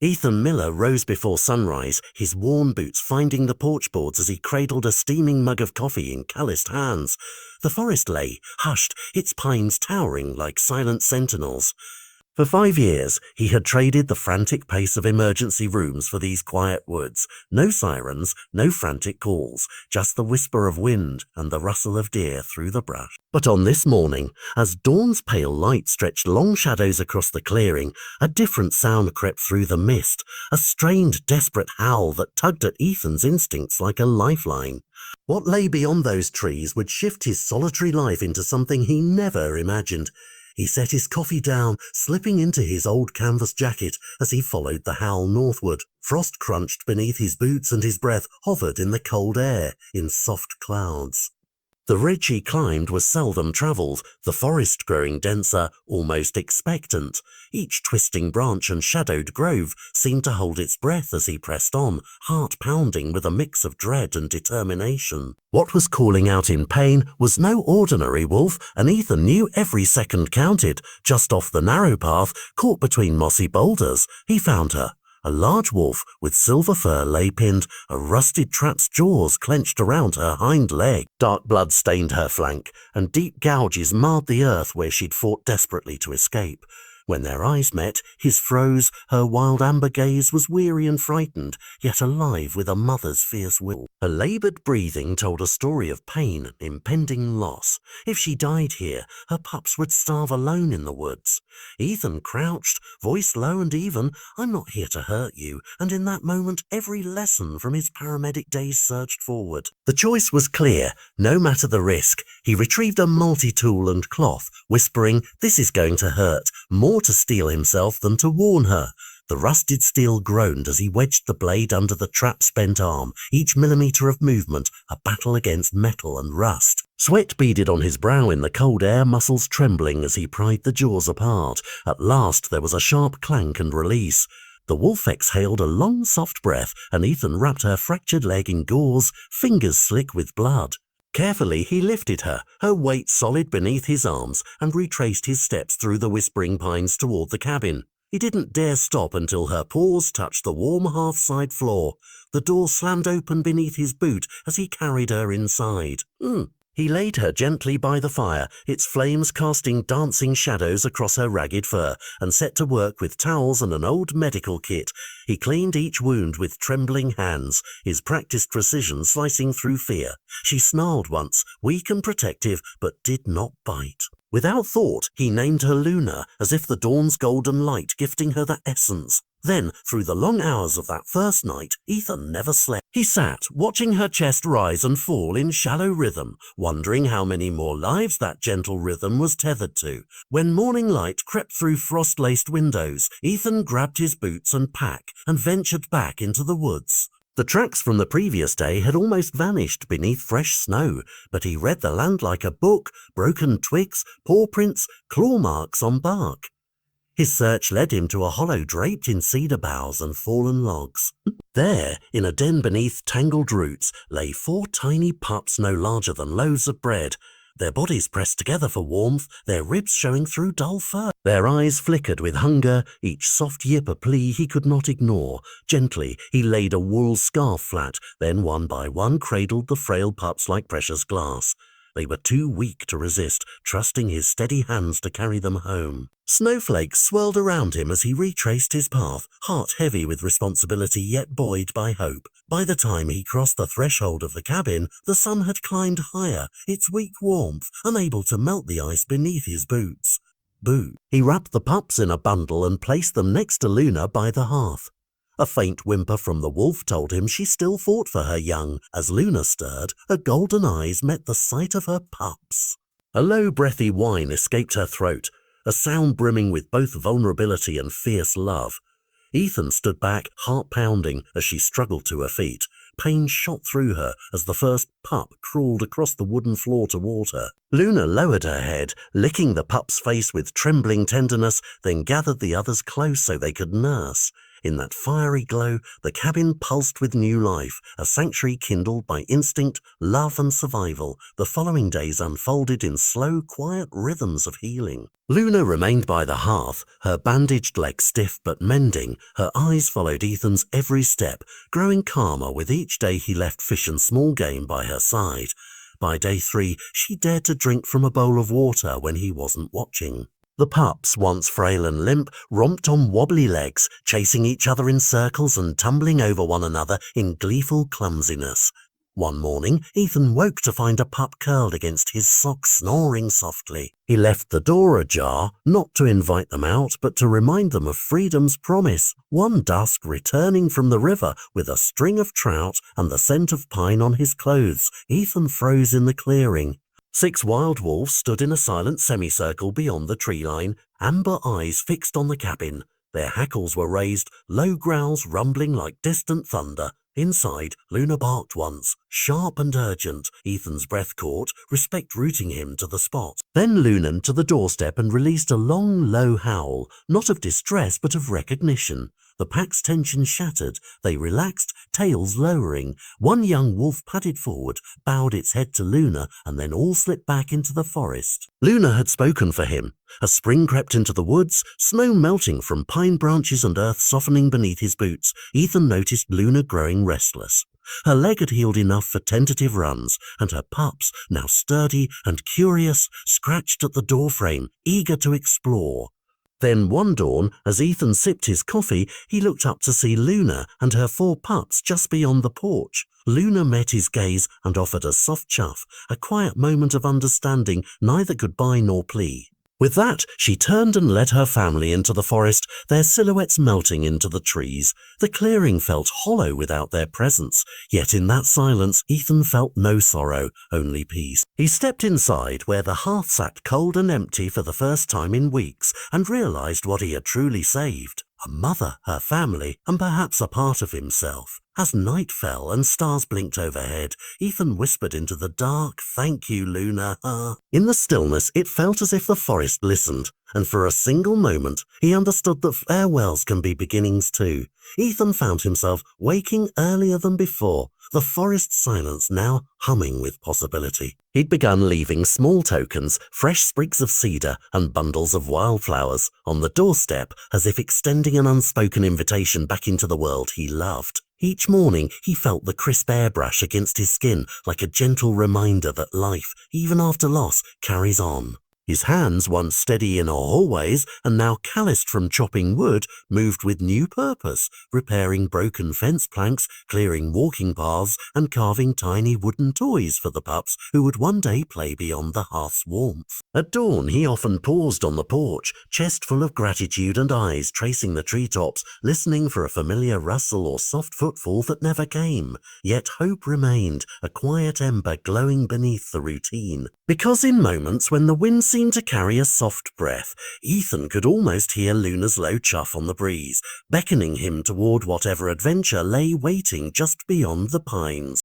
Ethan Miller rose before sunrise, his worn boots finding the porch boards as he cradled a steaming mug of coffee in calloused hands. The forest lay, hushed, its pines towering like silent sentinels. For 5 years, he had traded the frantic pace of emergency rooms for these quiet woods. No sirens, no frantic calls, just the whisper of wind and the rustle of deer through the brush. But on this morning, as dawn's pale light stretched long shadows across the clearing, a different sound crept through the mist, a strained, desperate howl that tugged at Ethan's instincts like a lifeline. What lay beyond those trees would shift his solitary life into something he never imagined. He set his coffee down, slipping into his old canvas jacket as he followed the howl northward. Frost crunched beneath his boots and his breath hovered in the cold air in soft clouds. The ridge he climbed was seldom travelled, the forest growing denser, almost expectant. Each twisting branch and shadowed grove seemed to hold its breath as he pressed on, heart pounding with a mix of dread and determination. What was calling out in pain was no ordinary wolf, and Ethan knew every second counted. Just off the narrow path, caught between mossy boulders, he found her. A large wolf with silver fur lay pinned, a rusted trap's jaws clenched around her hind leg. Dark blood stained her flank, and deep gouges marred the earth where she'd fought desperately to escape. When their eyes met, his froze, her wild amber gaze was weary and frightened, yet alive with a mother's fierce will. Her laboured breathing told a story of pain and impending loss. If she died here, her pups would starve alone in the woods. Ethan crouched, voice low and even, "I'm not here to hurt you," and in that moment every lesson from his paramedic days surged forward. The choice was clear, no matter the risk. He retrieved a multi-tool and cloth, whispering, "This is going to hurt," more to steel himself than to warn her. The rusted steel groaned as he wedged the blade under the trap's bent arm, each millimetre of movement a battle against metal and rust. Sweat beaded on his brow in the cold air, muscles trembling as he pried the jaws apart. At last there was a sharp clank and release. The wolf exhaled a long, soft breath, and Ethan wrapped her fractured leg in gauze, fingers slick with blood. Carefully he lifted her, her weight solid beneath his arms, and retraced his steps through the whispering pines toward the cabin. He didn't dare stop until her paws touched the warm hearthside floor. The door slammed open beneath his boot as he carried her inside. He laid her gently by the fire, its flames casting dancing shadows across her ragged fur, and set to work with towels and an old medical kit. He cleaned each wound with trembling hands, his practiced precision slicing through fear. She snarled once, weak and protective, but did not bite. Without thought, he named her Luna, as if the dawn's golden light gifting her that essence. Then, through the long hours of that first night, Ethan never slept. He sat, watching her chest rise and fall in shallow rhythm, wondering how many more lives that gentle rhythm was tethered to. When morning light crept through frost-laced windows, Ethan grabbed his boots and pack and ventured back into the woods. The tracks from the previous day had almost vanished beneath fresh snow, but he read the land like a book, broken twigs, paw prints, claw marks on bark. His search led him to a hollow draped in cedar boughs and fallen logs. There, in a den beneath tangled roots, lay 4 tiny pups no larger than loaves of bread. Their bodies pressed together for warmth, their ribs showing through dull fur. Their eyes flickered with hunger, each soft yip a plea he could not ignore. Gently, he laid a wool scarf flat, then one by one cradled the frail pups like precious glass. They were too weak to resist, trusting his steady hands to carry them home. Snowflakes swirled around him as he retraced his path, heart heavy with responsibility yet buoyed by hope. By the time he crossed the threshold of the cabin, the sun had climbed higher, its weak warmth unable to melt the ice beneath his boots. Boo! He wrapped the pups in a bundle and placed them next to Luna by the hearth. A faint whimper from the wolf told him she still fought for her young. As Luna stirred, her golden eyes met the sight of her pups. A low, breathy whine escaped her throat, a sound brimming with both vulnerability and fierce love. Ethan stood back, heart pounding, as she struggled to her feet. Pain shot through her as the first pup crawled across the wooden floor toward her. Luna lowered her head, licking the pup's face with trembling tenderness, then gathered the others close so they could nurse. In that fiery glow, the cabin pulsed with new life, a sanctuary kindled by instinct, love and survival. The following days unfolded in slow, quiet rhythms of healing. Luna remained by the hearth, her bandaged legs stiff but mending. Her eyes followed Ethan's every step, growing calmer with each day he left fish and small game by her side. By day 3, she dared to drink from a bowl of water when he wasn't watching. The pups, once frail and limp, romped on wobbly legs, chasing each other in circles and tumbling over one another in gleeful clumsiness. One morning, Ethan woke to find a pup curled against his sock, snoring softly. He left the door ajar, not to invite them out, but to remind them of freedom's promise. One dusk, returning from the river with a string of trout and the scent of pine on his clothes, Ethan froze in the clearing. 6 wild wolves stood in a silent semicircle beyond the tree line, amber eyes fixed on the cabin. Their hackles were raised, low growls rumbling like distant thunder. Inside, Luna barked once, sharp and urgent. Ethan's breath caught, respect rooting him to the spot. Then Luna to the doorstep and released a long, low howl, not of distress but of recognition. The pack's tension shattered. They relaxed, tails lowering. One young wolf padded forward, bowed its head to Luna, and then all slipped back into the forest. Luna had spoken for him. As spring crept into the woods, snow melting from pine branches and earth softening beneath his boots, Ethan noticed Luna growing restless. Her leg had healed enough for tentative runs, and her pups, now sturdy and curious, scratched at the doorframe, eager to explore. Then one dawn, as Ethan sipped his coffee, he looked up to see Luna and her 4 pups just beyond the porch. Luna met his gaze and offered a soft chuff, a quiet moment of understanding neither could buy nor plea. With that, she turned and led her family into the forest, their silhouettes melting into the trees. The clearing felt hollow without their presence, yet in that silence Ethan felt no sorrow, only peace. He stepped inside, where the hearth sat cold and empty for the first time in weeks, and realized what he had truly saved. A mother, her family, and perhaps a part of himself. As night fell and stars blinked overhead, Ethan whispered into the dark, "Thank you, Luna." In the stillness, it felt as if the forest listened, and for a single moment, he understood that farewells can be beginnings too. Ethan found himself waking earlier than before, the forest silence now humming with possibility. He'd begun leaving small tokens, fresh sprigs of cedar and bundles of wildflowers, on the doorstep, as if extending an unspoken invitation back into the world he loved. Each morning, he felt the crisp airbrush against his skin, like a gentle reminder that life, even after loss, carries on. His hands, once steady in hallways and now calloused from chopping wood, moved with new purpose, repairing broken fence planks, clearing walking paths, and carving tiny wooden toys for the pups who would one day play beyond the hearth's warmth. At dawn, he often paused on the porch, chest full of gratitude and eyes tracing the treetops, listening for a familiar rustle or soft footfall that never came. Yet hope remained, a quiet ember glowing beneath the routine. Because in moments when the wind seemed to carry a soft breath, Ethan could almost hear Luna's low chuff on the breeze, beckoning him toward whatever adventure lay waiting just beyond the pines.